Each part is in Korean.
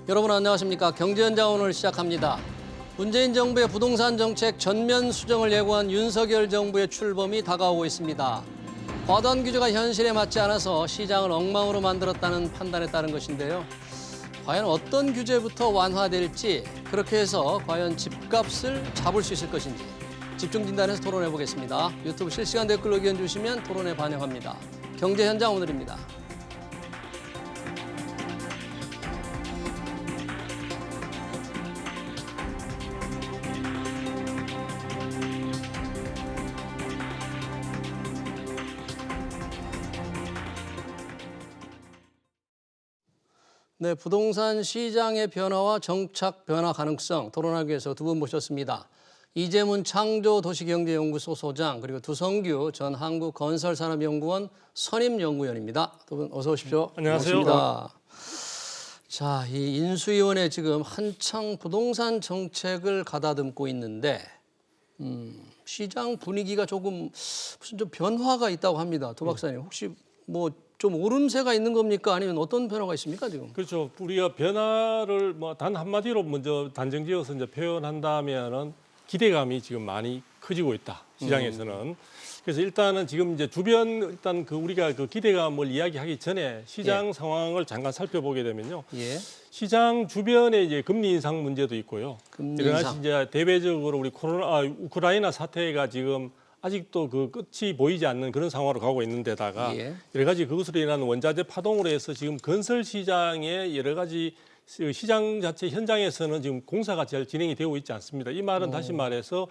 여러분 안녕하십니까. 경제현장 오늘 시작합니다. 문재인 정부의 부동산 정책 전면 수정을 예고한 윤석열 정부의 출범이 다가오고 있습니다. 과도한 규제가 현실에 맞지 않아서 시장을 엉망으로 만들었다는 판단에 따른 것인데요. 과연 어떤 규제부터 완화될지, 그렇게 해서 과연 집값을 잡을 수 있을 것인지 집중진단에서 토론해 보겠습니다. 유튜브 실시간 댓글로 의견 주시면 토론에 반영합니다. 경제현장 오늘입니다. 네, 부동산 시장의 변화와 정착 변화 가능성 토론하기 위해서 두 분 모셨습니다. 이재문 창조도시경제연구소 소장, 그리고 두성규 전 한국건설산업연구원 선임연구원입니다. 두 분 어서 오십시오. 안녕하세요. 반갑습니다. 자, 이 인수위원회 지금 한창 부동산 정책을 가다듬고 있는데 시장 분위기가 조금 무슨 좀 변화가 있다고 합니다. 도 박사님, 혹시 뭐 좀 오름세가 있는 겁니까? 아니면 어떤 변화가 있습니까, 지금? 그렇죠. 우리가 변화를 단 한마디로 먼저 단정지어서 이제 표현한다면은 기대감이 지금 많이 커지고 있다, 시장에서는. 그래서 일단은 지금 이제 주변 일단 우리가 그 기대감을 이야기하기 전에 시장 상황을 잠깐 살펴보게 되면요. 예. 시장 주변에 이제 금리 인상 문제도 있고요. 금리 여러 가지 인상. 이제 대외적으로 우리 우크라이나 사태가 지금 아직도 그 끝이 보이지 않는 그런 상황으로 가고 있는 데다가 예. 여러 가지 그것으로 인한 원자재 파동으로 해서 지금 건설 시장의 여러 가지 시장 자체 현장에서는 지금 공사가 잘 진행이 되고 있지 않습니다. 이 말은 다시 말해서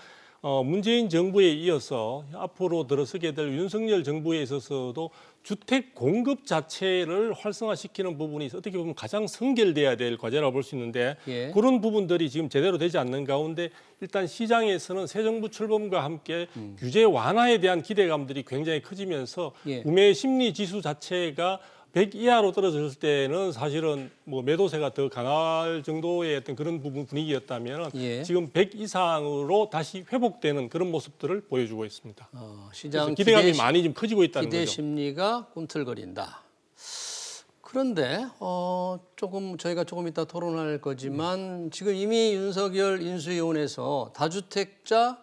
문재인 정부에 이어서 앞으로 들어서게 될 윤석열 정부에 있어서도 주택 공급 자체를 활성화시키는 부분이 어떻게 보면 가장 선결돼야 될 과제라고 볼 수 있는데 예. 그런 부분들이 지금 제대로 되지 않는 가운데 일단 시장에서는 새 정부 출범과 함께 규제 완화에 대한 기대감들이 굉장히 커지면서 예. 구매 심리 지수 자체가 100 이하로 떨어졌을 때는 사실은 뭐 매도세가 더 강할 정도의 어떤 그런 부분 분위기였다면 예. 지금 100 이상으로 다시 회복되는 그런 모습들을 보여주고 있습니다. 시장 기대감이 많이 좀 커지고 있다는 기대 거죠. 심리가 꿈틀거린다. 그런데 저희가 조금 이따 토론할 거지만 지금 이미 윤석열 인수위원회에서 다주택자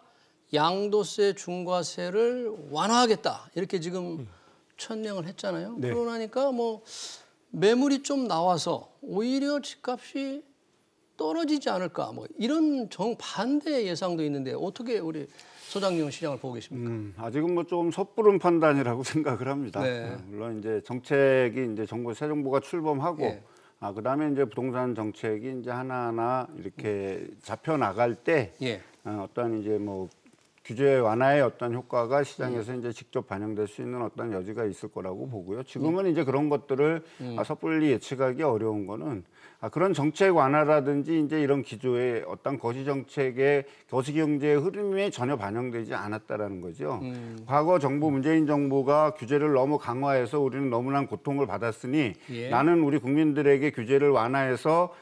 양도세 중과세를 완화하겠다, 이렇게 지금 천명을 했잖아요. 네. 그러니까 뭐 매물이 좀 나와서 오히려 집값이 떨어지지 않을까, 뭐 이런 정반대 예상도 있는데 어떻게 우리 소장님은 시장을 보고 계십니까? 아직은 뭐 좀 섣부른 판단이라고 생각을 합니다. 네. 물론 이제 정책이 이제 새 정부가 출범하고 예. 그다음에 이제 부동산 정책이 이제 하나하나 이렇게 잡혀 나갈 때 예. 어떤 이제 뭐 규제 완화의 어떤 효과가 시장에서 이제 직접 반영될 수 있는 어떤 여지가 있을 거라고 보고요. 지금은 이제 그런 것들을 섣불리 예측하기 어려운 거는 그런 정책 완화라든지 이제 이런 기조의 어떤 거시 정책의 거시 경제의 흐름이 전혀 반영되지 않았다라는 거죠. 과거 정부 문재인 정부가 규제를 너무 강화해서 우리는 너무나 고통을 받았으니 예. 나는 우리 국민들에게 규제를 완화해서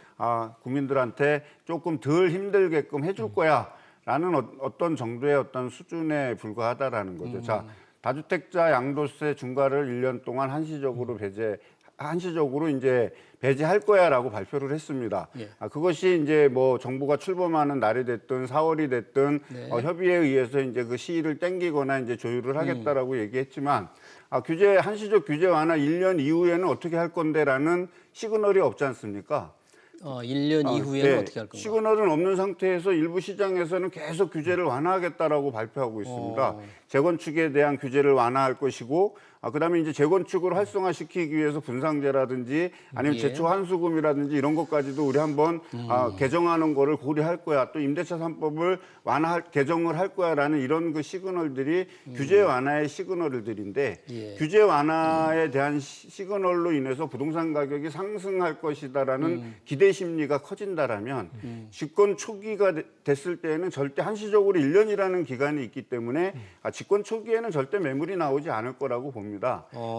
국민들한테 조금 덜 힘들게끔 해줄 거야. 라는 어떤 정도의 어떤 수준에 불과하다라는 거죠. 자, 다주택자 양도세 중과를 1년 동안 한시적으로 이제 배제할 거야라고 발표를 했습니다. 예. 그것이 이제 뭐 정부가 출범하는 날이 됐든 4월이 됐든 네. 협의에 의해서 이제 그 시일을 땡기거나 이제 조율을 하겠다라고 얘기했지만 한시적 규제 완화 1년 이후에는 어떻게 할 건데라는 시그널이 없지 않습니까? 1년 이후에는 네. 어떻게 할 건가? 시그널은 없는 상태에서 일부 시장에서는 계속 규제를 완화하겠다라고 발표하고 있습니다. 재건축에 대한 규제를 완화할 것이고, 그다음에 이제 재건축을 활성화시키기 위해서 분상제라든지 아니면 예. 제초 환수금이라든지 이런 것까지도 우리 한번 개정하는 거를 고려할 거야. 또 임대차 3법을 개정을 할 거야라는 이런 그 시그널들이 규제 완화의 시그널들인데 예. 규제 완화에 대한 시그널로 인해서 부동산 가격이 상승할 것이다라는 기대 심리가 커진다라면 집권 초기가 됐을 때에는 절대 한시적으로 1년이라는 기간이 있기 때문에 집권 초기에는 절대 매물이 나오지 않을 거라고 봅니다.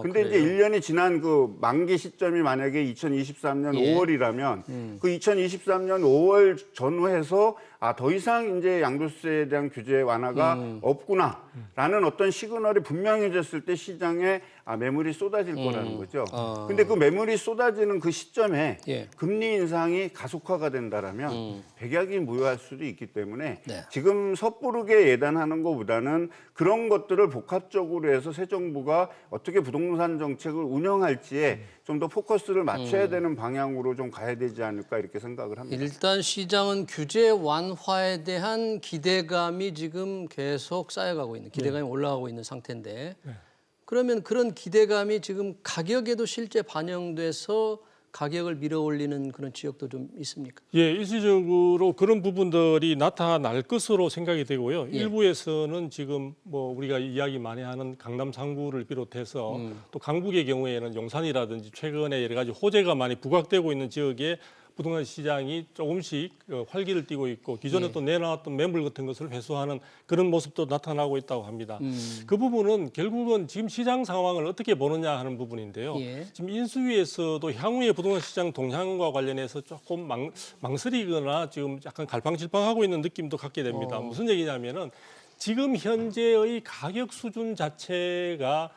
근데 이제 그래요? 1년이 지난 그 만기 시점이 만약에 2023년 예. 5월이라면 그 2023년 5월 전후해서 더 이상 이제 양도세에 대한 규제 완화가 없구나라는 어떤 시그널이 분명해졌을 때 시장에 매물이 쏟아질 거라는 거죠. 아. 근데 그 매물이 쏟아지는 그 시점에 예. 금리 인상이 가속화가 된다라면 백약이 무효할 수도 있기 때문에 네. 지금 섣부르게 예단하는 것보다는 그런 것들을 복합적으로 해서 새 정부가 어떻게 부동산 정책을 운영할지에 좀 더 포커스를 맞춰야 되는 방향으로 좀 가야 되지 않을까 이렇게 생각을 합니다. 일단 시장은 규제 완화에 대한 기대감이 지금 계속 쌓여가고 있는, 기대감이 올라가고 있는 상태인데 그러면 그런 기대감이 지금 가격에도 실제 반영돼서 가격을 밀어올리는 그런 지역도 좀 있습니까? 예, 일시적으로 그런 부분들이 나타날 것으로 생각이 되고요. 예. 일부에서는 지금 뭐 우리가 이야기 많이 하는 강남 상구를 비롯해서 또 강북의 경우에는 용산이라든지 최근에 여러 가지 호재가 많이 부각되고 있는 지역에 부동산 시장이 조금씩 활기를 띠고 있고 기존에 또 내놔왔던 매물 같은 것을 회수하는 그런 모습도 나타나고 있다고 합니다. 그 부분은 결국은 지금 시장 상황을 어떻게 보느냐 하는 부분인데요. 예. 지금 인수위에서도 향후의 부동산 시장 동향과 관련해서 조금 망설이거나 지금 약간 갈팡질팡하고 있는 느낌도 갖게 됩니다. 무슨 얘기냐면은 지금 현재의 가격 수준 자체가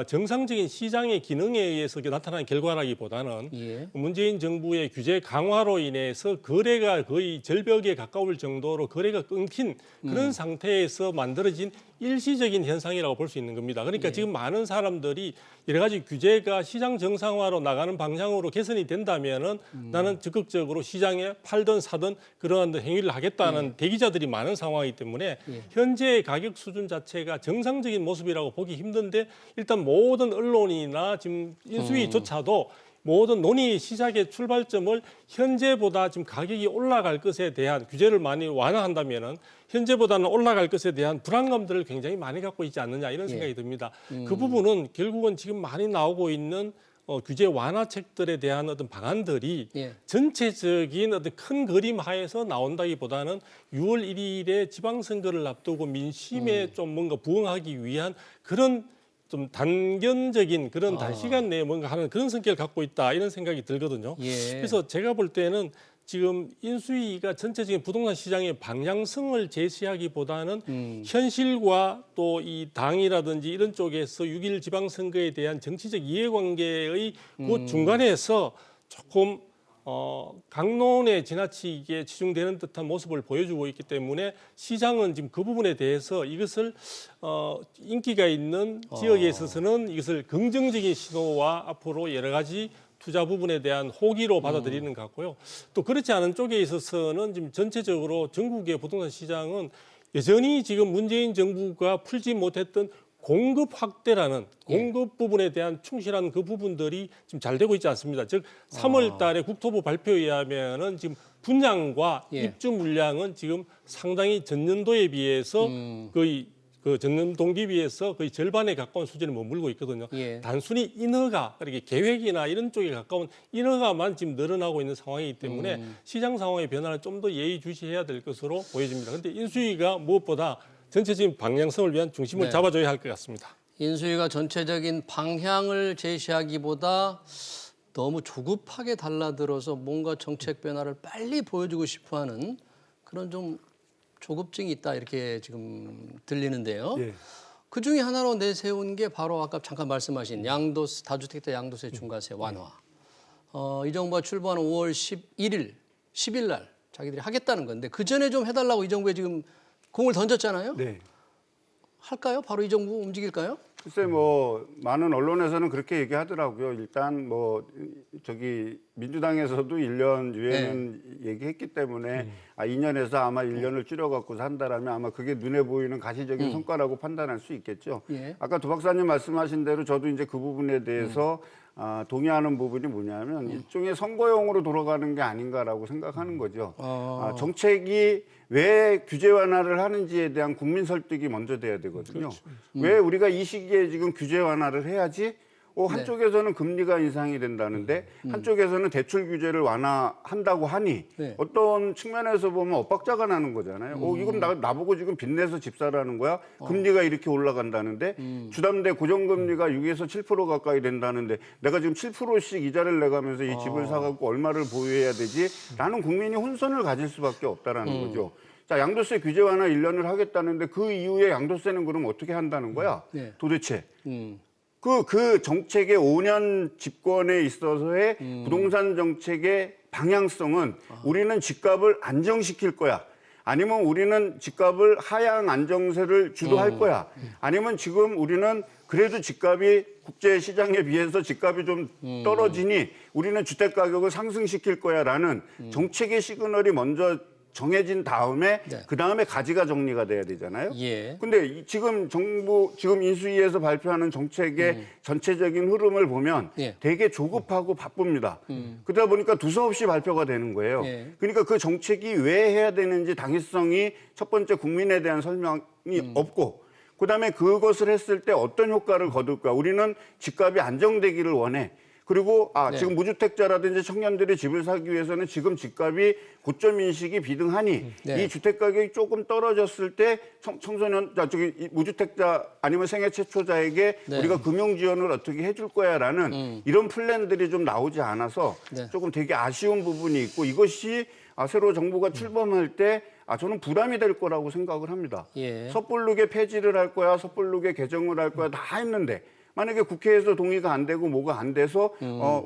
정상적인 시장의 기능에 의해서 나타난 결과라기보다는 예. 문재인 정부의 규제 강화로 인해서 거래가 거의 절벽에 가까울 정도로 거래가 끊긴 그런 상태에서 만들어진 일시적인 현상이라고 볼 수 있는 겁니다. 그러니까 지금 많은 사람들이 여러 가지 규제가 시장 정상화로 나가는 방향으로 개선이 된다면은 나는 적극적으로 시장에 팔든 사든 그러한 행위를 하겠다는 대기자들이 많은 상황이기 때문에 현재의 가격 수준 자체가 정상적인 모습이라고 보기 힘든데 일단 모든 언론이나 지금 인수위조차도 모든 논의 시작의 출발점을 현재보다 지금 가격이 올라갈 것에 대한 규제를 많이 완화한다면은 현재보다는 올라갈 것에 대한 불안감들을 굉장히 많이 갖고 있지 않느냐 이런 생각이 듭니다. 그 부분은 결국은 지금 많이 나오고 있는 규제 완화책들에 대한 어떤 방안들이 예. 전체적인 어떤 큰 그림 하에서 나온다기보다는 6월 1일에 지방선거를 앞두고 민심에 좀 뭔가 부응하기 위한 그런 좀 단견적인 그런 단시간 내에 뭔가 하는 그런 성격을 갖고 있다 이런 생각이 들거든요. 예. 그래서 제가 볼 때는 지금 인수위가 전체적인 부동산 시장의 방향성을 제시하기보다는 현실과 또 이 당이라든지 이런 쪽에서 6.1 지방선거에 대한 정치적 이해관계의 그 중간에서 조금 강론에 지나치게 치중되는 듯한 모습을 보여주고 있기 때문에 시장은 지금 그 부분에 대해서 이것을 인기가 있는 지역에 있어서는 이것을 긍정적인 신호와 앞으로 여러 가지 투자 부분에 대한 호기로 받아들이는 것 같고요. 또 그렇지 않은 쪽에 있어서는 지금 전체적으로 전국의 부동산 시장은 여전히 지금 문재인 정부가 풀지 못했던 공급 확대라는 공급 부분에 대한 충실한 그 부분들이 지금 잘 되고 있지 않습니다. 즉 3월 달에 국토부 발표에 의하면은 지금 분양과 입주 물량은 지금 상당히 전년도에 비해서 거의 그 전년 동기 비해서 거의 절반에 가까운 수준에 머물고 있거든요. 예. 단순히 인허가, 그렇게 계획이나 이런 쪽에 가까운 인허가만 지금 늘어나고 있는 상황이기 때문에 시장 상황의 변화를 좀 더 예의주시해야 될 것으로 보여집니다. 그런데 인수위가 무엇보다 전체적인 방향성을 위한 중심을 잡아줘야 할 것 같습니다. 인수위가 전체적인 방향을 제시하기보다 너무 조급하게 달라들어서 뭔가 정책 변화를 빨리 보여주고 싶어하는 그런 좀 조급증이 있다 이렇게 지금 들리는데요. 예. 그 중에 하나로 내세운 게 바로 아까 잠깐 말씀하신 양도세, 다주택자 양도세 중과세 완화. 이 정부가 출범한 5월 11일, 10일 날 자기들이 하겠다는 건데 그 전에 좀 해달라고 이 정부에 지금 공을 던졌잖아요. 네. 할까요? 바로 이 정부 움직일까요? 글쎄 뭐 많은 언론에서는 그렇게 얘기하더라고요. 일단 뭐 저기 민주당에서도 1년 유예는 얘기했기 때문에 2년에서 아마 1년을 줄여갖고 한다라면 아마 그게 눈에 보이는 가시적인 성과라고 판단할 수 있겠죠. 예. 아까 도 박사님 말씀하신 대로 저도 이제 그 부분에 대해서 동의하는 부분이 뭐냐면 일종의 선거용으로 돌아가는 게 아닌가라고 생각하는 거죠. 정책이 왜 규제 완화를 하는지에 대한 국민 설득이 먼저 돼야 되거든요. 왜 우리가 이 시기에 지금 규제 완화를 해야지? 한쪽에서는 금리가 인상이 된다는데 한쪽에서는 대출 규제를 완화한다고 하니 어떤 측면에서 보면 엇박자가 나는 거잖아요. 이건 나보고 지금 빚내서 집 사라는 거야? 금리가 이렇게 올라간다는데 주담대 고정금리가 6에서 7% 가까이 된다는데 내가 지금 7%씩 이자를 내가면서 이 집을 사갖고 얼마를 보유해야 되지? 라는 국민이 혼선을 가질 수밖에 없다라는 거죠. 자, 양도세 규제 완화 1년을 하겠다는데 그 이후에 양도세는 그럼 어떻게 한다는 거야? 도대체. 그 정책의 5년 집권에 있어서의 부동산 정책의 방향성은 우리는 집값을 안정시킬 거야. 아니면 우리는 집값을 하향 안정세를 주도할 거야. 아니면 지금 우리는 그래도 집값이 국제 시장에 비해서 집값이 좀 떨어지니 우리는 주택 가격을 상승시킬 거야라는 정책의 시그널이 먼저 정해진 다음에 네. 그 다음에 가지가 정리가 돼야 되잖아요. 예. 근데 지금 지금 인수위에서 발표하는 정책의 전체적인 흐름을 보면 예. 되게 조급하고 바쁩니다. 그러다 보니까 두서없이 발표가 되는 거예요. 예. 그러니까 그 정책이 왜 해야 되는지 당위성이 첫 번째 국민에 대한 설명이 없고 그다음에 그것을 했을 때 어떤 효과를 거둘까? 우리는 집값이 안정되기를 원해. 그리고 네. 지금 무주택자라든지 청년들이 집을 사기 위해서는 지금 집값이 고점 인식이 비등하니 네. 이 주택 가격이 조금 떨어졌을 때 청소년 이 무주택자 아니면 생애 최초자에게 네. 우리가 금융 지원을 어떻게 해줄 거야라는 이런 플랜들이 좀 나오지 않아서 네. 조금 되게 아쉬운 부분이 있고 이것이 새로 정부가 출범할 때 저는 부담이 될 거라고 생각을 합니다. 예. 섣불르게 폐지를 할 거야, 섣불르게 개정을 할 거야 다 했는데 만약에 국회에서 동의가 안 되고 뭐가 안 돼서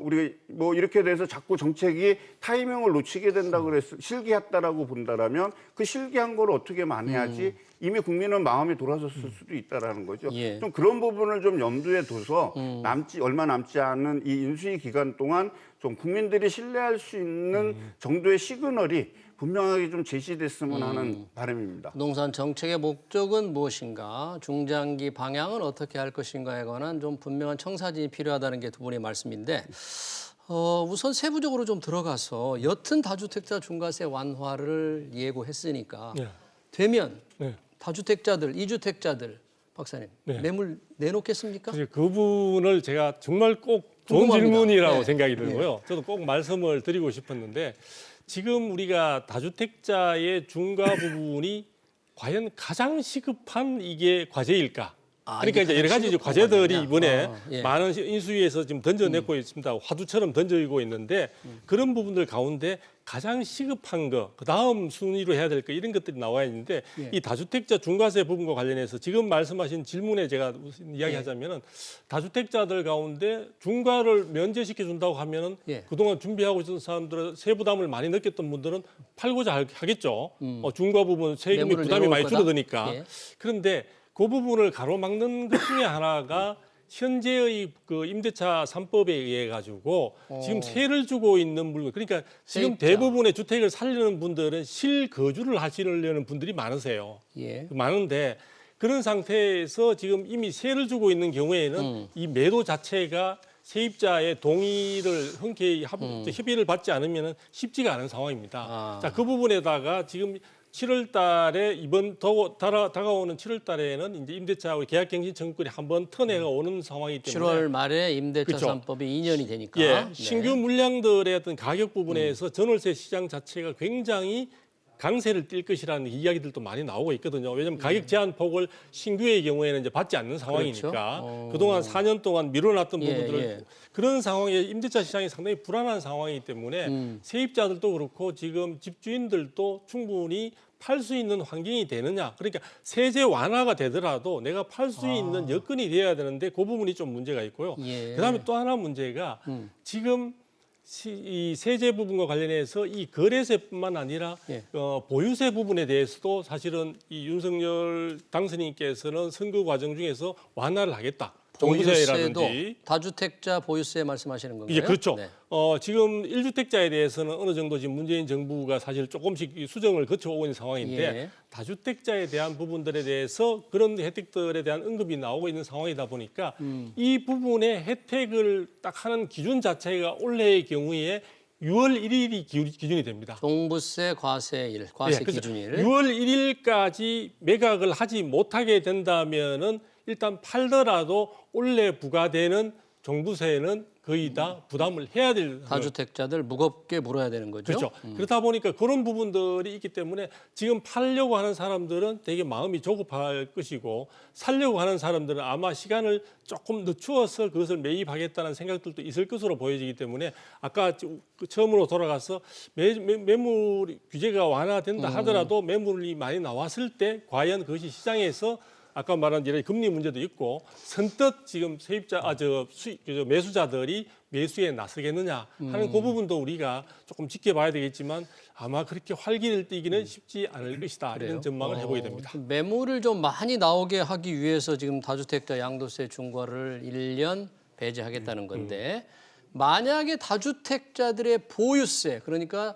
우리 뭐 이렇게 돼서 자꾸 정책이 타이밍을 놓치게 된다 그랬어 실기했다라고 본다라면 그 실기한 걸 어떻게 만회하지 이미 국민은 마음이 돌아섰을 수도 있다라는 거죠. 예. 좀 그런 부분을 좀 염두에 둬서 얼마 남지 않은 이 인수위 기간 동안 좀 국민들이 신뢰할 수 있는 정도의 시그널이 분명하게 좀 제시됐으면 하는 바람입니다. 부동산 정책의 목적은 무엇인가, 중장기 방향은 어떻게 할 것인가에 관한 좀 분명한 청사진이 필요하다는 게 두 분의 말씀인데 우선 세부적으로 좀 들어가서 여튼 다주택자 중과세 완화를 예고했으니까 네. 되면 네. 다주택자들, 이주택자들 박사님 네. 매물 내놓겠습니까? 그 부분을 제가 정말 꼭 좋은 궁금합니다. 질문이라고 네. 생각이 들고요. 저도 꼭 말씀을 드리고 싶었는데 지금 우리가 다주택자의 중과 부분이 과연 가장 시급한 이게 과제일까? 그러니까 이제 여러 가지 이제 과제들이 이번에 예. 많은 인수위에서 지금 던져내고 있습니다. 화두처럼 던져지고 있는데 그런 부분들 가운데 가장 시급한 거, 그 다음 순위로 해야 될 거 이런 것들이 나와 있는데 예. 이 다주택자 중과세 부분과 관련해서 지금 말씀하신 질문에 제가 이야기하자면은 다주택자들 가운데 중과를 면제시켜 준다고 하면은 예. 그동안 준비하고 있던 사람들은 세부담을 많이 느꼈던 분들은 팔고자 하겠죠. 중과 부분 세금이 매물을 부담이 내놓을 많이 거다? 줄어드니까. 예. 그런데 그 부분을 가로막는 것 중에 하나가 현재의 그 임대차 3법에 의해 가지고 지금 세를 주고 있는 물건 그러니까 지금 세입자. 대부분의 주택을 살려는 분들은 실거주를 하시려는 분들이 많으세요. 예. 많은데 그런 상태에서 지금 이미 세를 주고 있는 경우에는 이 매도 자체가 세입자의 동의를 흔쾌히 협의를 받지 않으면 쉽지가 않은 상황입니다. 자, 그 부분에다가 지금 7월 달에 이번 다가오는 7월 달에는 이제 임대차하고 계약갱신 청구권이 한번 턴해가 오는 상황이기 때문에 7월 말에 임대차 그렇죠. 3법이 2년이 되니까. 예, 네. 신규 물량들의 어떤 가격 부분에서 전월세 시장 자체가 굉장히 강세를 띌 것이라는 이야기들도 많이 나오고 있거든요. 왜냐하면 가격 제한 폭을 신규의 경우에는 이제 받지 않는 상황이니까 그렇죠. 그동안 4년 동안 미뤄놨던 예, 부분들을 예. 그런 상황에 임대차 시장이 상당히 불안한 상황이기 때문에 세입자들도 그렇고 지금 집주인들도 충분히 팔 수 있는 환경이 되느냐. 그러니까 세제 완화가 되더라도 내가 팔 수 있는 여건이 돼야 되는데 그 부분이 좀 문제가 있고요. 예. 그다음에 또 하나 문제가 지금 이 세제 부분과 관련해서 이 거래세뿐만 아니라 예. 보유세 부분에 대해서도 사실은 이 윤석열 당선인께서는 선거 과정 중에서 완화를 하겠다. 보유세도 종부세라든지 다주택자 보유세 말씀하시는 건가요? 이제 그렇죠. 네. 지금 1주택자에 대해서는 어느 정도 지금 문재인 정부가 사실 조금씩 이 수정을 거쳐오고 있는 상황인데 예. 다주택자에 대한 부분들에 대해서 그런 혜택들에 대한 언급이 나오고 있는 상황이다 보니까 이 부분의 혜택을 딱 하는 기준 자체가 올해의 경우에 6월 1일이 기준이 됩니다. 종부세 과세일, 과세 예, 그래서 기준일. 6월 1일까지 매각을 하지 못하게 된다면은 일단 팔더라도 올해 부과되는 종부세는 거의 다 부담을 해야 될 다주택자들 무겁게 물어야 되는 거죠. 그렇죠. 그렇다 보니까 그런 부분들이 있기 때문에 지금 팔려고 하는 사람들은 되게 마음이 조급할 것이고 살려고 하는 사람들은 아마 시간을 조금 늦추어서 그것을 매입하겠다는 생각들도 있을 것으로 보여지기 때문에 아까 처음으로 돌아가서 매물 규제가 완화된다 하더라도 매물이 많이 나왔을 때 과연 그것이 시장에서 아까 말한 이런 금리 문제도 있고 선뜻 지금 매수자들이 매수에 나서겠느냐 하는 그 부분도 우리가 조금 지켜봐야 되겠지만 아마 그렇게 활기를 띠기는 쉽지 않을 것이다. 그래요? 이런 전망을 해보게 됩니다. 매물을 좀 많이 나오게 하기 위해서 지금 다주택자 양도세 중과를 1년 배제하겠다는 건데 만약에 다주택자들의 보유세 그러니까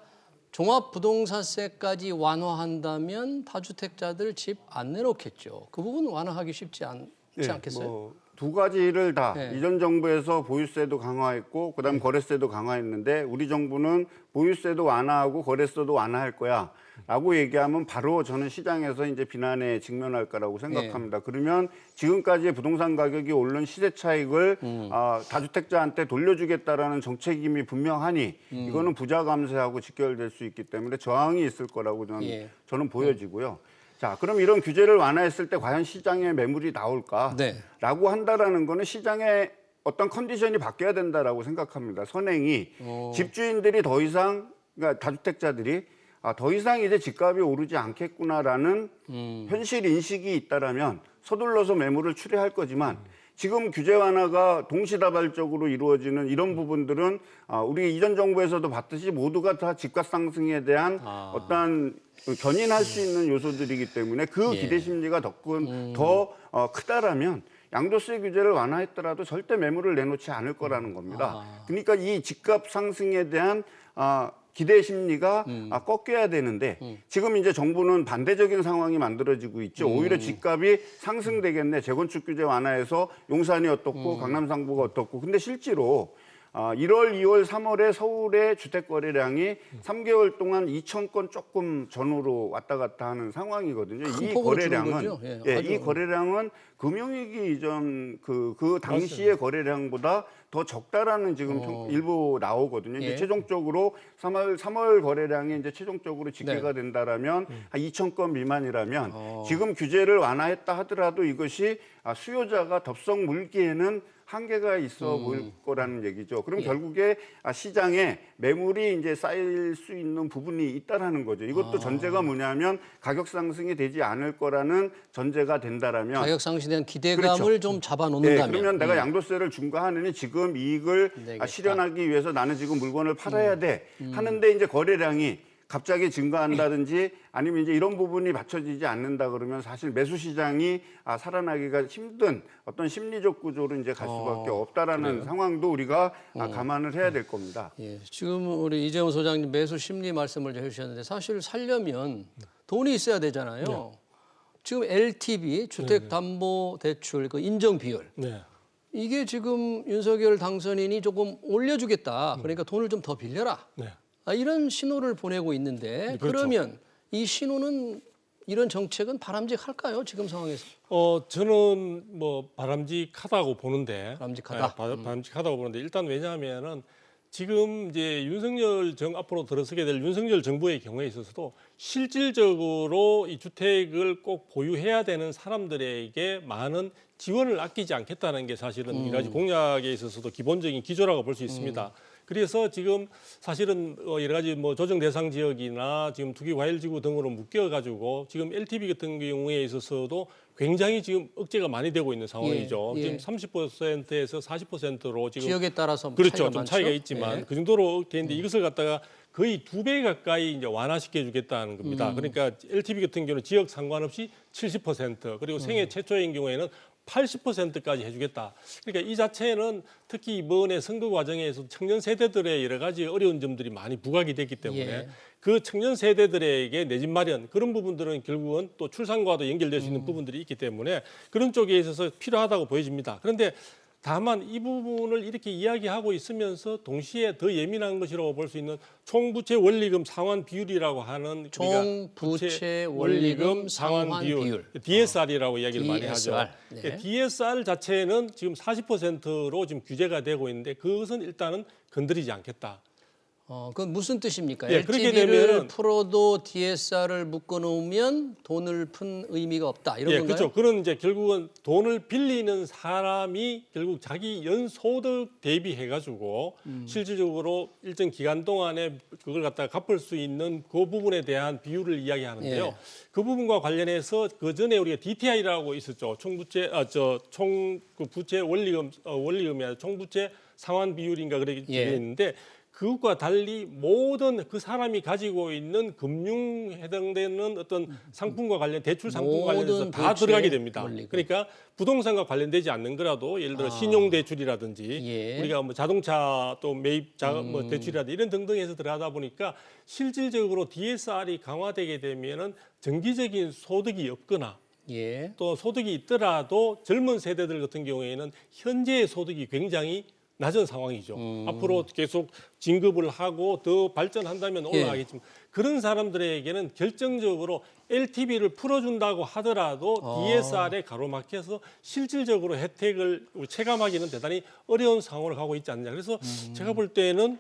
종합부동산세까지 완화한다면 다주택자들 집 안 내놓겠죠. 그 부분 완화하기 쉽지 않지 않겠어요? 두 가지를 다 네. 이전 정부에서 보유세도 강화했고 그다음 거래세도 강화했는데 우리 정부는 보유세도 완화하고 거래세도 완화할 거야라고 얘기하면 바로 저는 시장에서 이제 비난에 직면할 거라고 생각합니다. 그러면 지금까지의 부동산 가격이 오른 시세 차익을 다주택자한테 돌려주겠다라는 정책임이 분명하니 이거는 부자 감세하고 직결될 수 있기 때문에 저항이 있을 거라고 저는 보여지고요. 자, 그럼 이런 규제를 완화했을 때 과연 시장에 매물이 나올까라고 네. 한다라는 거는 시장에 어떤 컨디션이 바뀌어야 된다라고 생각합니다. 선행이 집주인들이 더 이상 그러니까 다주택자들이 더 이상 이제 집값이 오르지 않겠구나라는 현실 인식이 있다라면 서둘러서 매물을 출회할 거지만 지금 규제 완화가 동시다발적으로 이루어지는 이런 부분들은 우리 이전 정부에서도 봤듯이 모두가 다 집값 상승에 대한 어떤 견인할 수 있는 요소들이기 때문에 그 기대 심리가 더 크다라면 양도세 규제를 완화했더라도 절대 매물을 내놓지 않을 거라는 겁니다. 그러니까 이 집값 상승에 대한 기대 심리가 꺾여야 되는데 지금 이제 정부는 반대적인 상황이 만들어지고 있죠. 오히려 집값이 상승되겠네. 재건축 규제 완화해서 용산이 어떻고 강남 상부가 어떻고. 근데 실제로 1월, 2월, 3월에 서울의 주택 거래량이 3개월 동안 2,000건 조금 전후로 왔다 갔다 하는 상황이거든요. 이 거래량은 이 거래량은 금융위기 이전 그 당시의 거래량보다 더 적다라는 지금 일부 나오거든요. 이제 최종적으로 3월 거래량이 이제 최종적으로 집계가 된다라면 한 2,000건 미만이라면 지금 규제를 완화했다 하더라도 이것이 수요자가 덥석 물기에는 한계가 있어 보일 거라는 얘기죠. 그럼 결국에 시장에 매물이 이제 쌓일 수 있는 부분이 있다라는 거죠. 이것도 전제가 뭐냐면 가격 상승이 되지 않을 거라는 전제가 된다라면 가격 상승에 대한 기대감을 그렇죠. 좀 잡아놓는다면. 그러면 내가 양도세를 중과하느니 지금 이익을 내겠다. 실현하기 위해서 나는 지금 물건을 팔아야 돼 하는데 이제 거래량이 갑자기 증가한다든지 아니면 이제 이런 부분이 받쳐지지 않는다 그러면 사실 매수 시장이 살아나기가 힘든 어떤 심리적 구조로 이제 갈 수밖에 없다라는 상황도 우리가 감안을 해야 될 겁니다. 예, 지금 우리 이재용 소장님 매수 심리 말씀을 해주셨는데 사실 살려면 돈이 있어야 되잖아요. 지금 LTV 주택담보대출 그 인정 비율 이게 지금 윤석열 당선인이 조금 올려주겠다. 그러니까 돈을 좀 더 빌려라. 이런 신호를 보내고 있는데 그러면 이 신호는 이런 정책은 바람직할까요? 지금 상황에서? 저는 뭐 바람직하다고 보는데 바람직하다. 바람직하다고 보는데 일단 왜냐하면은 지금 이제 앞으로 들어서게 될 윤석열 정부의 경우에 있어서도 실질적으로 이 주택을 꼭 보유해야 되는 사람들에게 많은 지원을 아끼지 않겠다는 게 사실은 여러 가지 공약에 있어서도 기본적인 기조라고 볼 수 있습니다. 그래서 지금 사실은 여러 가지 뭐 조정 대상 지역이나 지금 투기과열지구 등으로 묶여가지고 지금 LTV 같은 경우에 있어서도 굉장히 지금 억제가 많이 되고 있는 상황이죠. 지금 30%에서 40%로 지금 지역에 따라서 그렇죠. 차이가 차이가 많죠? 있지만 그 정도로 되는데 이것을 갖다가 거의 2배 가까이 이제 완화시켜 주겠다는 겁니다. 그러니까 LTV 같은 경우는 지역 상관없이 70% 그리고 생애 최초인 경우에는 80%까지 해주겠다. 그러니까 이 자체는 특히 이번에 선거 과정에서 청년 세대들의 여러 가지 어려운 점들이 많이 부각이 됐기 때문에 그 청년 세대들에게 내 집 마련 그런 부분들은 결국은 또 출산과도 연결될 수 있는 부분들이 있기 때문에 그런 쪽에 있어서 필요하다고 보여집니다. 그런데 다만 이 부분을 이렇게 이야기하고 있으면서 동시에 더 예민한 것이라고 볼 수 있는 총부채 원리금 상환 비율이라고 하는 총부채 원리금 상환 비율. DSR이라고 이야기를 많이 하죠. 네. DSR 자체는 지금 40%로 지금 규제가 되고 있는데 그것은 일단은 건드리지 않겠다. 그건 무슨 뜻입니까? 예, 그렇게 LTV를 되면은 풀어도 DSR을 묶어놓으면 돈을 푼 의미가 없다 이런 예, 건가요? 그렇죠. 그런 이제 결국은 돈을 빌리는 사람이 결국 자기 연소득 대비해 가지고 실질적으로 일정 기간 동안에 그걸 갖다가 갚을 수 있는 그 부분에 대한 비율을 이야기하는데요. 예. 그 부분과 관련해서 그 전에 우리가 DTI라고 있었죠. 그 부채 원리금이 아니라 총부채 상환 비율인가 그렇게 예. 되어 있는데 그것과 달리 모든 그 사람이 가지고 있는 금융 해당되는 어떤 상품과 관련 대출 상품과 관련해서 모든 다 부채 들어가게 됩니다. 원리금. 그러니까 부동산과 관련되지 않는 거라도 예를 들어 신용 대출이라든지 예. 우리가 뭐 자동차 또 매입 뭐 대출이라든지 이런 등등해서 들어가다 보니까 실질적으로 DSR이 강화되게 되면은 정기적인 소득이 없거나 예. 또 소득이 있더라도 젊은 세대들 같은 경우에는 현재의 소득이 굉장히 낮은 상황이죠. 앞으로 계속 진급을 하고 더 발전한다면 올라가겠지만 그런 사람들에게는 결정적으로 LTV를 풀어준다고 하더라도 DSR에 가로막혀서 실질적으로 혜택을 체감하기는 대단히 어려운 상황으로 가고 있지 않냐. 그래서 제가 볼 때는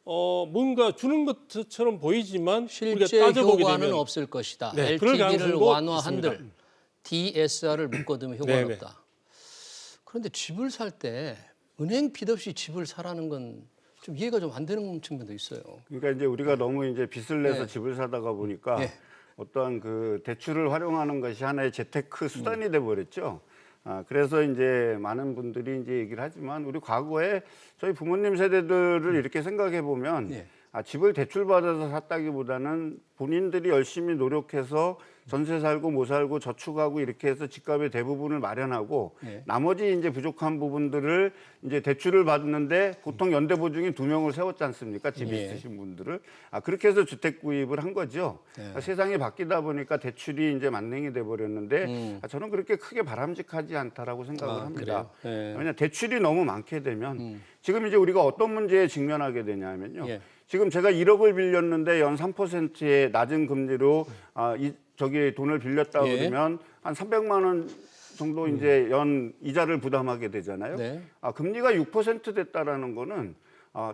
뭔가 주는 것처럼 보이지만 우리가 실제 따져보게 효과는 되면 없을 것이다. 네, 그럴 LTV를 가능성도 완화한들 있습니다. DSR을 묶어두면 효과는 네네. 없다. 그런데 집을 살 때 은행 빚 없이 집을 사라는 건 좀 이해가 좀 안 되는 측면도 있어요. 그러니까 이제 우리가 너무 이제 빚을 내서 네. 집을 사다가 보니까 네. 어떠한 그 대출을 활용하는 것이 하나의 재테크 수단이 돼 버렸죠. 그래서 이제 많은 분들이 이제 얘기를 하지만 우리 과거에 저희 부모님 세대들을 이렇게 생각해 보면 네. 집을 대출 받아서 샀다기보다는 본인들이 열심히 노력해서 전세 살고 뭐 살고 저축하고 이렇게 해서 집값의 대부분을 마련하고 네. 나머지 이제 부족한 부분들을 이제 대출을 받는데 보통 연대 보증인 2명을 세웠지 않습니까? 집이 예. 있으신 분들을 그렇게 해서 주택 구입을 한 거죠. 세상이 바뀌다 보니까 대출이 이제 만능이 돼 버렸는데 저는 그렇게 크게 바람직하지 않다라고 생각을 합니다. 그래요? 예. 왜냐 대출이 너무 많게 되면 지금 이제 우리가 어떤 문제에 직면하게 되냐면요. 예. 지금 제가 1억을 빌렸는데 연 3%의 낮은 금리로 저기 돈을 빌렸다고 예. 그러면 한 300만 원 정도 이제 연 이자를 부담하게 되잖아요. 네. 금리가 6% 됐다라는 거는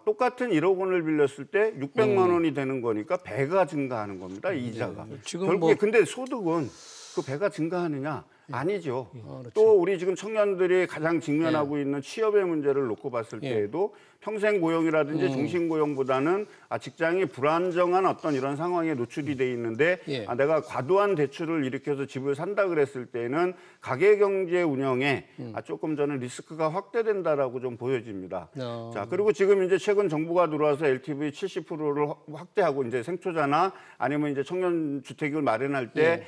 똑같은 1억 원을 빌렸을 때 600만 원이 되는 거니까 배가 증가하는 겁니다. 이자가. 지금 결국에 뭐- 근데 소득은 그 배가 증가하느냐? 아니죠. 그렇죠. 또 우리 지금 청년들이 가장 직면하고 있는 취업의 문제를 놓고 봤을 예. 때에도 평생 고용이라든지 중심 고용보다는 직장이 불안정한 어떤 이런 상황에 노출이 돼 있는데 예. 내가 과도한 대출을 일으켜서 집을 산다 그랬을 때는 가계 경제 운영에 조금 저는 리스크가 확대된다라고 좀 보여집니다. 자, 그리고 지금 이제 최근 정부가 들어와서 LTV 70%를 확대하고 이제 생초자나 아니면 이제 청년 주택을 마련할 때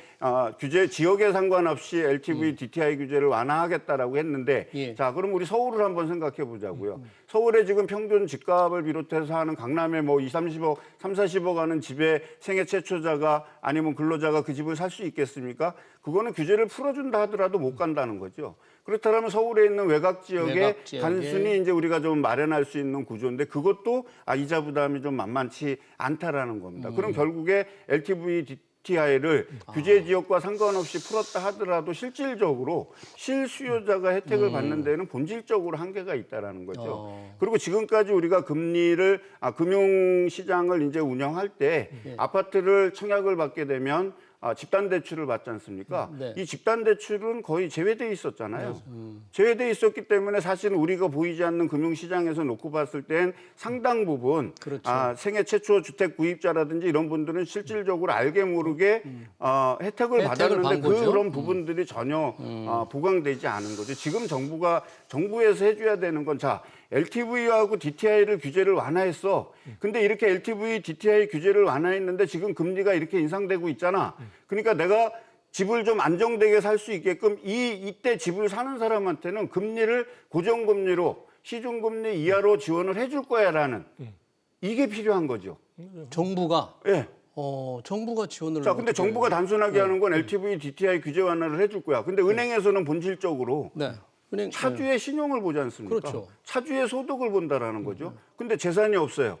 규제 지역에 상관없이 LTV DTI 규제를 완화하겠다라고 했는데 예. 자, 그럼 우리 서울을 한번 생각해 보자고요. 서울에 지금 평균 집값을 비롯해서 하는 강남에 뭐 30억, 40억 하는 집에 생애 최초자가 아니면 근로자가 그 집을 살 수 있겠습니까? 그거는 규제를 풀어준다 하더라도 못 간다는 거죠. 그렇다면 서울에 있는 외곽 지역에 단순히 이제 우리가 좀 마련할 수 있는 구조인데 그것도 이자 부담이 좀 만만치 않다라는 겁니다. 그럼 결국에 LTV DTI를 규제 지역과 상관없이 풀었다 하더라도 실질적으로 실수요자가 혜택을 받는 데는 본질적으로 한계가 있다라는 거죠. 그리고 지금까지 우리가 금리를 금융시장을 이제 운영할 때 아파트를 청약을 받게 되면 집단 대출을 받지 않습니까? 네. 이 집단 대출은 거의 제외돼 있었잖아요. 제외돼 있었기 때문에 사실은 우리가 보이지 않는 금융시장에서 놓고 봤을 땐 상당 부분 그렇죠. 생애 최초 주택 구입자라든지 이런 분들은 실질적으로 알게 모르게 혜택을 받았는데 받은 거죠. 그런 부분들이 전혀 보강되지 않은 거죠. 지금 정부에서 해줘야 되는 건 LTV하고 DTI를 규제를 완화했어. 근데 이렇게 LTV, DTI 규제를 완화했는데 지금 금리가 이렇게 인상되고 있잖아. 그러니까 내가 집을 좀 안정되게 살 수 있게끔 이때 집을 사는 사람한테는 금리를 고정금리로 시중금리 이하로 지원을 해줄 거야라는 이게 필요한 거죠. 정부가 예. 정부가 지원을 자, 근데 정부가 단순하게 하는 건 LTV, DTI 규제 완화를 해줄 거야. 근데 은행에서는 본질적으로 네. 은행 차주의 신용을 보지 않습니까? 그렇죠. 차주의 소득을 본다라는 거죠. 근데 재산이 없어요.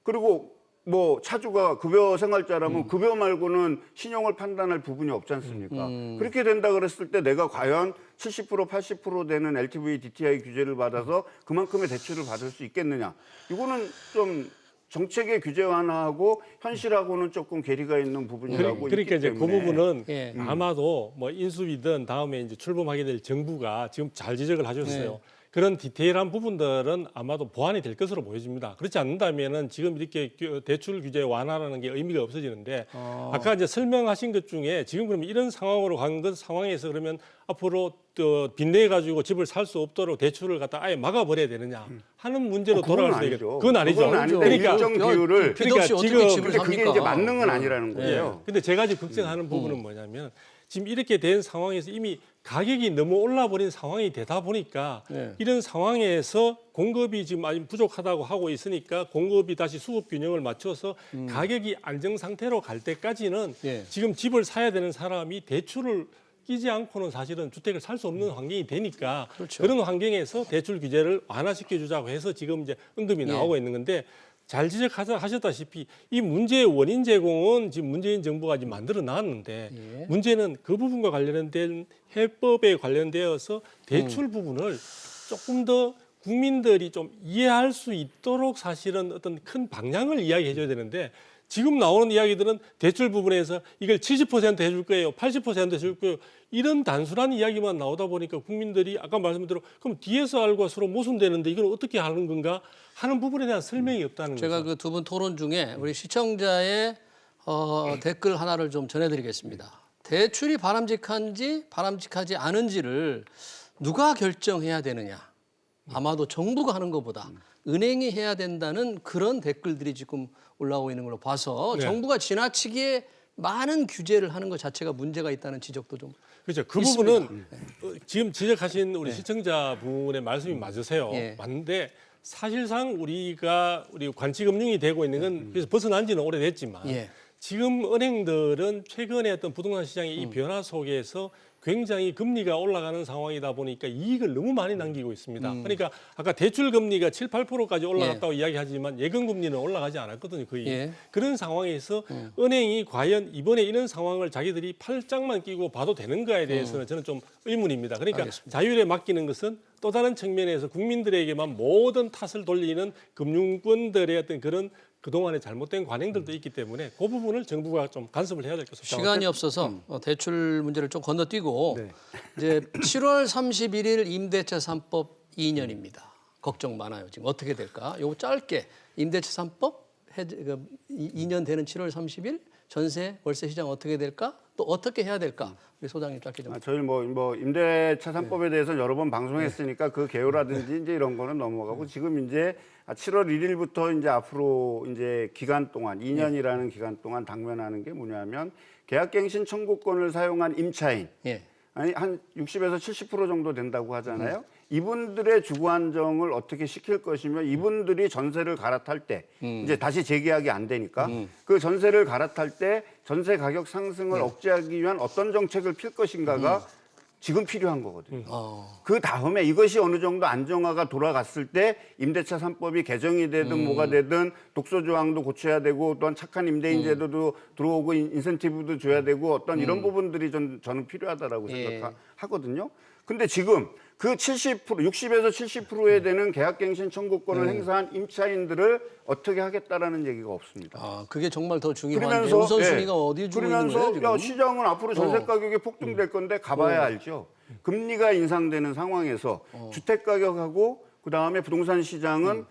그리고 뭐 차주가 급여 생활자라면 급여 말고는 신용을 판단할 부분이 없지 않습니까? 그렇게 된다 그랬을 때 내가 과연 70% 80% 되는 LTV DTI 규제를 받아서 그만큼의 대출을 받을 수 있겠느냐? 이거는 좀 정책의 규제 완화하고 현실하고는 조금 괴리가 있는 부분이라고 그러니까 있기 이제 그 때문에 부분은 예. 아마도 뭐 인수위든 다음에 이제 출범하게 될 정부가 지금 잘 지적을 하셨어요. 그런 디테일한 부분들은 아마도 보완이 될 것으로 보여집니다. 그렇지 않는다면은 지금 이렇게 대출 규제 완화라는 게 의미가 없어지는데 아까 이제 설명하신 것 중에 지금 그러면 이런 상황으로 간 것 상황에서 그러면 앞으로 또 빚내 가지고 집을 살 수 없도록 대출을 갖다 아예 막아버려야 되느냐 하는 문제로 그건 돌아갈 수 아니죠. 있겠죠. 그건 아니죠. 그건 아닌데 그러니까 일정 비율을 빚 없이 어떻게 지금 집을 근데 그게 삽니까? 이제 맞는 건 아니라는 예. 거예요. 근데 제가 지금 걱정하는 부분은 뭐냐면 지금 이렇게 된 상황에서 이미 가격이 너무 올라버린 상황이 되다 보니까 네. 이런 상황에서 공급이 지금 아직 부족하다고 하고 있으니까 공급이 다시 수급 균형을 맞춰서 가격이 안정 상태로 갈 때까지는 예. 지금 집을 사야 되는 사람이 대출을 끼지 않고는 사실은 주택을 살 수 없는 환경이 되니까 그렇죠. 그런 환경에서 대출 규제를 완화시켜 주자고 해서 지금 이제 언급이 나오고 있는 건데 잘 지적하셨다시피 이 문제의 원인 제공은 지금 문재인 정부가 지금 만들어 놨는데 예. 문제는 그 부분과 관련된 해법에 관련되어서 대출 부분을 조금 더 국민들이 좀 이해할 수 있도록 사실은 어떤 큰 방향을 이야기해 줘야 되는데 지금 나오는 이야기들은 대출 부분에서 이걸 70% 해줄 거예요, 80% 해줄 거예요. 이런 단순한 이야기만 나오다 보니까 국민들이 아까 말씀드린 그럼 DSR과 서로 모순되는데 이걸 어떻게 하는 건가 하는 부분에 대한 설명이 없다는 거죠. 제가 그 두 분 토론 중에 우리 시청자의 댓글 하나를 좀 전해드리겠습니다. 대출이 바람직한지 바람직하지 않은지를 누가 결정해야 되느냐? 아마도 정부가 하는 것보다 은행이 해야 된다는 그런 댓글들이 지금 올라오고 있는 걸로 봐서 네. 정부가 지나치게 많은 규제를 하는 것 자체가 문제가 있다는 지적도 좀 그렇죠. 그 있습니다. 부분은 지금 지적하신 우리 시청자분의 말씀이 맞으세요. 예. 맞는데 사실상 우리 관치금융이 되고 있는 건 그래서 벗어난 지는 오래됐지만 예. 지금 은행들은 최근에 어떤 부동산 시장의 이 변화 속에서 굉장히 금리가 올라가는 상황이다 보니까 이익을 너무 많이 남기고 있습니다. 그러니까 아까 대출 금리가 7, 8%까지 올라갔다고 이야기하지만 예금 금리는 올라가지 않았거든요, 거의. 예. 그런 상황에서 은행이 과연 이번에 이런 상황을 자기들이 팔짱만 끼고 봐도 되는가에 대해서는 저는 좀 의문입니다. 그러니까 알겠습니다. 자율에 맡기는 것은 또 다른 측면에서 국민들에게만 모든 탓을 돌리는 금융권들의 어떤 그런 그동안의 잘못된 관행들도 있기 때문에 그 부분을 정부가 좀 간섭을 해야 될 것 같습니다. 시간이 없어서 대출 문제를 좀 건너뛰고 네. 이제 7월 31일 임대차 3법 2년입니다. 걱정 많아요. 지금 어떻게 될까? 요거 짧게 임대차 3법 2년 되는 7월 30일 전세 월세 시장 어떻게 될까? 또 어떻게 해야 될까? 우리 소장님 짧게 좀. 저희 뭐 임대차 3법에 대해서 여러 번 방송했으니까 그 개요라든지 이제 이런 거는 넘어가고 지금 이제 7월 1일부터 이제 앞으로 이제 기간 동안 2년이라는 기간 동안 당면하는 게 뭐냐면 계약갱신 청구권을 사용한 임차인 예. 아니 한 60에서 70% 정도 된다고 하잖아요. 이분들의 주거 안정을 어떻게 시킬 것이며 이분들이 전세를 갈아탈 때 이제 다시 재계약이 안 되니까 그 전세를 갈아탈 때 전세 가격 상승을 억제하기 위한 어떤 정책을 필 것인가가 지금 필요한 거거든요. 그 다음에 이것이 어느 정도 안정화가 돌아갔을 때 임대차 3법이 개정이 되든 뭐가 되든 독소 조항도 고쳐야 되고 또한 착한 임대인 제도도 들어오고 인센티브도 줘야 되고 어떤 이런 부분들이 저는 필요하다라고 생각하거든요. 근데 지금 그 70%, 60에서 70%에 되는 계약갱신 청구권을 행사한 임차인들을 어떻게 하겠다라는 얘기가 없습니다. 아, 그게 정말 더 중요한데 우선순위가 어디에 주고 있는 거예요, 지금? 야, 시장은 앞으로 전세 가격이 폭등될 건데 가봐야 알죠. 금리가 인상되는 상황에서 주택 가격하고 그다음에 부동산 시장은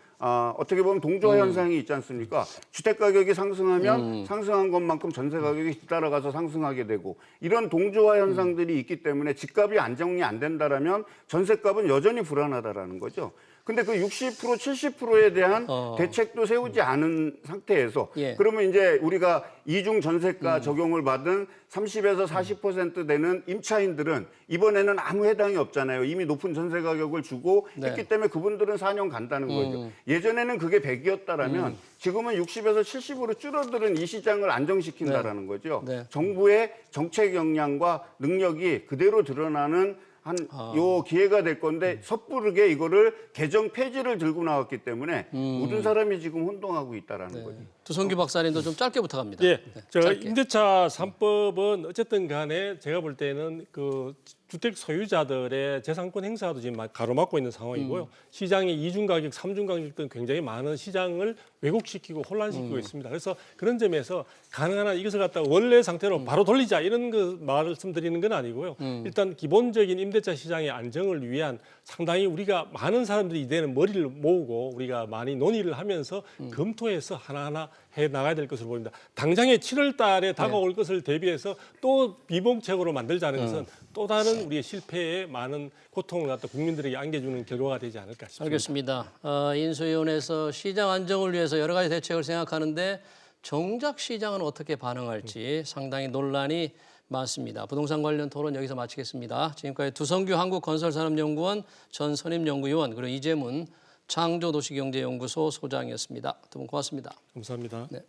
어떻게 보면 동조화 현상이 있지 않습니까? 주택 가격이 상승하면 상승한 것만큼 전세 가격이 뒤따라가서 상승하게 되고 이런 동조화 현상들이 있기 때문에 집값이 안정이 안 된다라면 전세값은 여전히 불안하다라는 거죠. 근데 그 60%, 70%에 대한 대책도 세우지 않은 상태에서 예. 그러면 이제 우리가 이중 전세가 적용을 받은 30에서 40% 되는 임차인들은 이번에는 아무 해당이 없잖아요. 이미 높은 전세 가격을 주고 했기 때문에 그분들은 4년 간다는 거죠. 예전에는 그게 100이었다라면 지금은 60에서 70으로 줄어드는 이 시장을 안정시킨다라는 거죠. 네. 정부의 정책 역량과 능력이 그대로 드러나는 요 기회가 될 건데 섣부르게 이거를 개정 폐지를 들고 나왔기 때문에 모든 사람이 지금 혼동하고 있다라는 거죠. 두성규 박사님도 좀 짧게 부탁합니다. 예, 네, 저 짧게. 임대차 3법은 어쨌든 간에 제가 볼 때는 그 주택 소유자들의 재산권 행사도 지금 가로막고 있는 상황이고요. 시장의 이중 가격, 삼중 가격 등 굉장히 많은 시장을 왜곡시키고 혼란시키고 있습니다. 그래서 그런 점에서 가능한 한 이것을 갖다가 원래 상태로 바로 돌리자 이런 그 말씀드리는 건 아니고요. 일단 기본적인 임대차 시장의 안정을 위한 상당히 우리가 많은 사람들이 이제는 머리를 모으고 우리가 많이 논의를 하면서 검토해서 하나하나 해 나가야 될 것으로 보입니다. 당장에 7월 달에 다가올 것을 대비해서 또 비봉책으로 만들자는 것은 또 다른 우리의 실패에 많은 고통을 갖다 국민들에게 안겨주는 결과가 되지 않을까 싶습니다. 알겠습니다. 인수위원회에서 시장 안정을 위해서 여러 가지 대책을 생각하는데 정작 시장은 어떻게 반응할지 상당히 논란이 많습니다. 부동산 관련 토론 여기서 마치겠습니다. 지금까지 두성규 한국건설산업연구원 전 선임연구위원 그리고 이재문 창조도시경제연구소 소장이었습니다. 두 분 고맙습니다. 감사합니다. 네.